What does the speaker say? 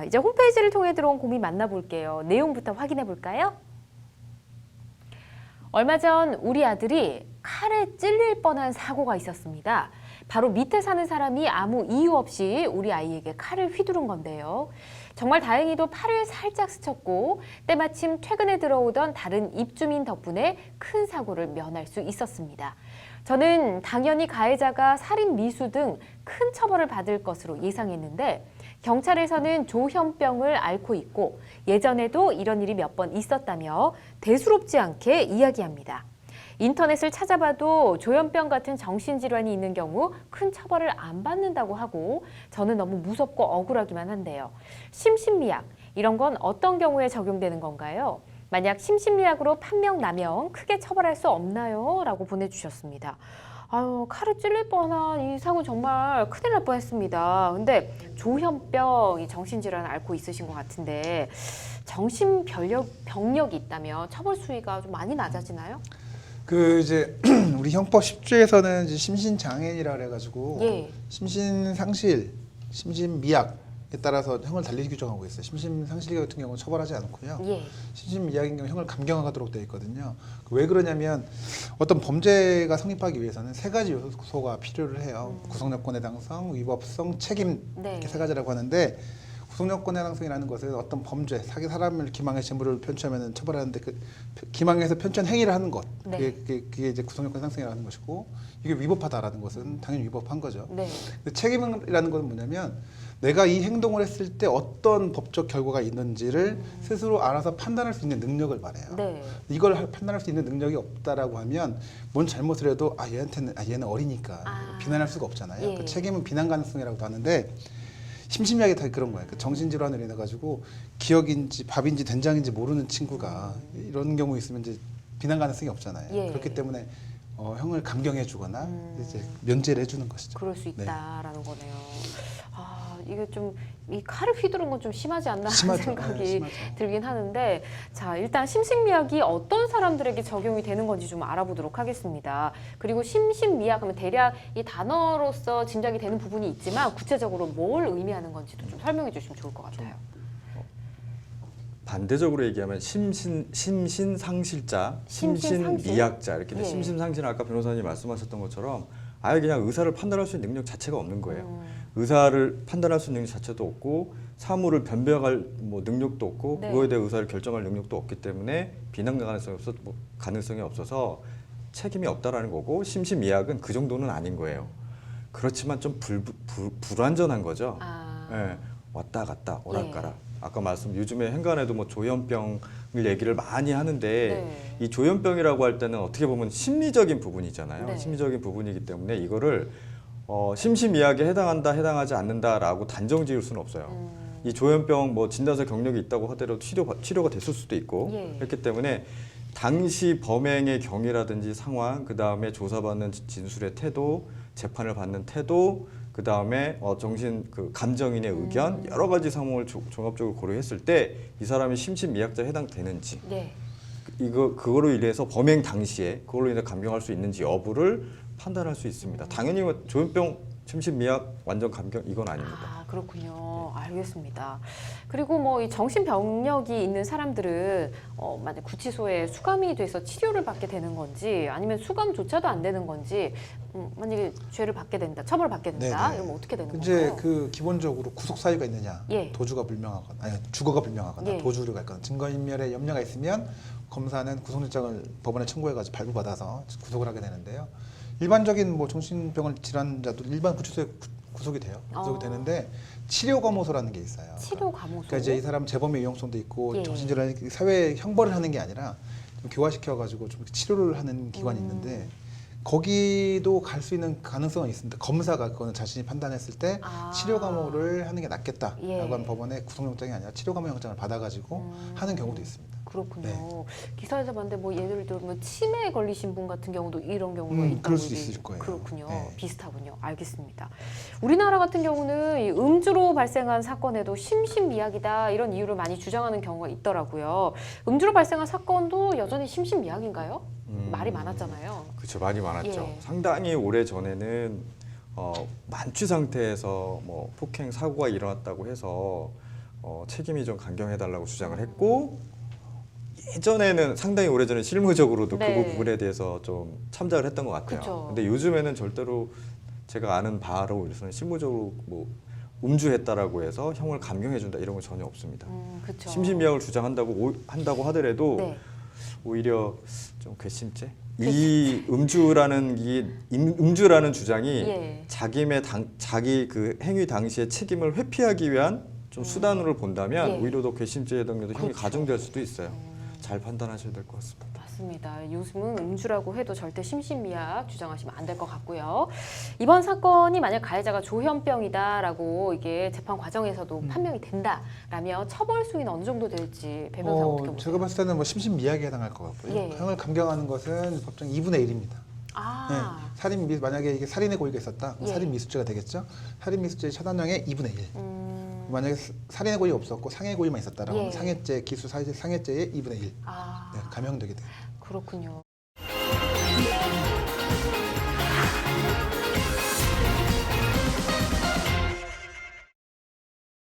이제 홈페이지를 통해 들어온 고민 만나볼게요. 내용부터 확인해 볼까요? 얼마 전 우리 아들이 칼에 찔릴 뻔한 사고가 있었습니다. 바로 밑에 사는 사람이 아무 이유 없이 우리 아이에게 칼을 휘두른 건데요. 정말 다행히도 팔을 살짝 스쳤고 때마침 최근에 들어오던 다른 입주민 덕분에 큰 사고를 면할 수 있었습니다. 저는 당연히 가해자가 살인 미수 등 큰 처벌을 받을 것으로 예상했는데 경찰에서는 조현병을 앓고 있고 예전에도 이런 일이 몇 번 있었다며 대수롭지 않게 이야기합니다. 인터넷을 찾아봐도 조현병 같은 정신질환이 있는 경우 큰 처벌을 안 받는다고 하고 저는 너무 무섭고 억울하기만 한데요. 심신미약, 이런 건 어떤 경우에 적용되는 건가요? 만약 심신미약으로 판명 나면 크게 처벌할 수 없나요? 라고 보내주셨습니다. 아유, 칼에 찔릴 뻔한 이 사고 정말 큰일 날 뻔했습니다. 근데 조현병, 이 정신질환을 앓고 있으신 것 같은데 정신병력이 있다면 처벌 수위가 좀 많이 낮아지나요? 그 이제 우리 형법 10조에서는 이제 심신장애인이라 그래가지고 예. 심신상실, 심신미약에 따라서 형을 달리 규정하고 있어요. 심신상실 같은 경우는 처벌하지 않고요. 예. 심신미약인 경우 형을 감경하도록 되어 있거든요. 왜 그러냐면 어떤 범죄가 성립하기 위해서는 세 가지 요소가 필요를 해요. 구성요건 해당성, 위법성, 책임, 네. 이렇게 세 가지라고 하는데 구성요건 해당성이라는 것은 어떤 범죄, 사람을 기망해 재물을 편취하면 처벌하는데 그 기망해서 편취한 행위를 하는 것, 네. 그게 이제 구성요건 해당성이라는 것이고 이게 위법하다라는 것은 당연히 위법한 거죠. 네. 근데 책임이라는 건 뭐냐면 내가 이 행동을 했을 때 어떤 법적 결과가 있는지를 스스로 알아서 판단할 수 있는 능력을 말해요. 네. 이걸 판단할 수 있는 능력이 없다라고 하면 뭔 잘못을 해도 얘는 어리니까 비난할 수가 없잖아요. 예. 그 책임은 비난 가능성이라고도 하는데 심심하게 다 그런 거예요. 그 정신질환으로 인해 가지고 기억인지 밥인지 된장인지 모르는 친구가 이런 경우 있으면 이제 비난 가능성이 없잖아요. 예. 그렇기 때문에 형을 감경해주거나 이제 면제를 해주는 것이죠. 그럴 수 네. 있다라는 거네요. 아, 이게 좀 이 칼을 휘두른 건 좀 심하지 않나 하는 심하죠. 생각이 네, 심하죠. 들긴 하는데, 자, 일단 심신미약이 어떤 사람들에게 적용이 되는 건지 좀 알아보도록 하겠습니다. 그리고 심신미약 하면 대략 이 단어로서 짐작이 되는 부분이 있지만 구체적으로 뭘 의미하는 건지도 좀 설명해 주시면 좋을 것 같아요. 반대적으로 얘기하면 심신상실자, 심신미약자 이렇게 예. 심신상실은 아까 변호사님 말씀하셨던 것처럼 아예 그냥 의사를 판단할 수 있는 능력 자체가 없는 거예요. 의사를 판단할 수 있는 능력 자체도 없고 사물을 변별할 능력도 없고 네. 그거에 대해 의사를 결정할 능력도 없기 때문에 비난 가능성이 없어서 책임이 없다라는 거고 심신미약은 그 정도는 아닌 거예요. 그렇지만 좀 불완전한 거죠. 예, 왔다 갔다 오락가락. 아까 요즘에 행간에도 조현병을 얘기를 많이 하는데 네. 이 조현병이라고 할 때는 어떻게 보면 심리적인 부분이잖아요. 네. 심리적인 부분이기 때문에 이거를 심신미약에 해당한다, 해당하지 않는다라고 단정 지을 수는 없어요. 이 조현병 진단서 경력이 있다고 하더라도 치료가 됐을 수도 있고 예. 그렇기 때문에 당시 범행의 경위라든지 상황, 그 다음에 조사받는 진술의 태도, 재판을 받는 태도, 그 다음에 감정인의 의견 여러 가지 상황을 종합적으로 고려했을 때 이 사람이 심신미약자에 해당되는지 네. 그거로 인해서 범행 당시에 그걸로 인해 감경할 수 있는지 여부를 판단할 수 있습니다. 당연히 조현병, 심신미약, 완전 감경 이건 아닙니다. 아, 그렇군요. 알겠습니다. 그리고 이 정신병력이 있는 사람들은 만약 구치소에 수감이 돼서 치료를 받게 되는 건지 아니면 수감조차도 안 되는 건지 만약에 죄를 받게 된다, 처벌을 받게 된다, 네네. 이러면 어떻게 되는 이제 건가요? 기본적으로 구속 사유가 있느냐, 예. 도주가 불명하거나, 아니 주거가 불명하거나, 예. 도주가 있거나, 증거인멸에 염려가 있으면 검사는 구속영장을 법원에 청구해가지고 발부받아서 구속을 하게 되는데요. 일반적인 정신병원 질환자도 일반 구치소에 구속이 돼요. 구속이 되는데 치료감호소라는 게 있어요. 치료감호소. 그러니까 이제 이 사람 재범의 위험성도 있고 예. 정신질환 사회 형벌을 하는 게 아니라 좀 교화시켜가지고 좀 치료를 하는 기관이 있는데. 거기도 갈 수 있는 가능성은 있습니다. 검사가 그거는 자신이 판단했을 때 치료 감호를 하는 게 낫겠다라고 예. 하면 법원에 구속영장이 아니라 치료 감호 영장을 받아가지고 하는 경우도 있습니다. 그렇군요. 네. 기사에서 봤는데 예를 들면 치매에 걸리신 분 같은 경우도 이런 경우가 있다고. 그럴 수 있을 거예요. 그렇군요. 네. 비슷하군요. 알겠습니다. 우리나라 같은 경우는 이 음주로 발생한 사건에도 심신미약이다 이런 이유를 많이 주장하는 경우가 있더라고요. 음주로 발생한 사건도 여전히 심신미약인가요? 말이 많았잖아요. 그렇죠, 말이 많았죠. 예. 상당히 오래 전에는 만취 상태에서 폭행 사고가 일어났다고 해서 책임이 좀 강경해달라고 주장을 했고 예전에는 상당히 오래전에 실무적으로도 네. 그 부분에 대해서 좀 참작을 했던 것 같아요. 그쵸. 근데 요즘에는 절대로 제가 아는 바로 위해서는 실무적으로 뭐 음주했다라고 해서 형을 감경해준다 이런 건 전혀 없습니다. 그렇죠. 심신미약을 한다고 하더라도 네. 오히려 좀 괘씸죄? 이 음주라는 주장이 예. 자기 그 행위 당시의 책임을 회피하기 위한 좀 수단으로 본다면 예. 오히려 더 괘씸죄에 해당돼서 형이 그렇죠. 가중될 수도 있어요. 잘 판단하셔야 될 것 같습니다. 맞습니다. 요즘은 음주라고 해도 절대 심신미약 주장하시면 안 될 것 같고요. 이번 사건이 만약 가해자가 조현병이다라고 이게 재판 과정에서도 판명이 된다라면 처벌 수위는 어느 정도 될지 배 변호사 어떻게 보세요? 제가 봤을 때는 뭐 심신미약에 해당할 것 같고요. 예. 형을 감경하는 것은 법정 2분의 1입니다. 아, 만약에 이게 살인의 고의가 있었다, 그럼 예. 살인 미수죄가 되겠죠. 살인 미수죄의 처단량의 2분의 1. 만약에 살인의 고의가 없었고 상해 고의만 있었다라면 예. 상해죄 기수 상해죄의 2분의 1. 아, 감형되게 돼요. 그렇군요.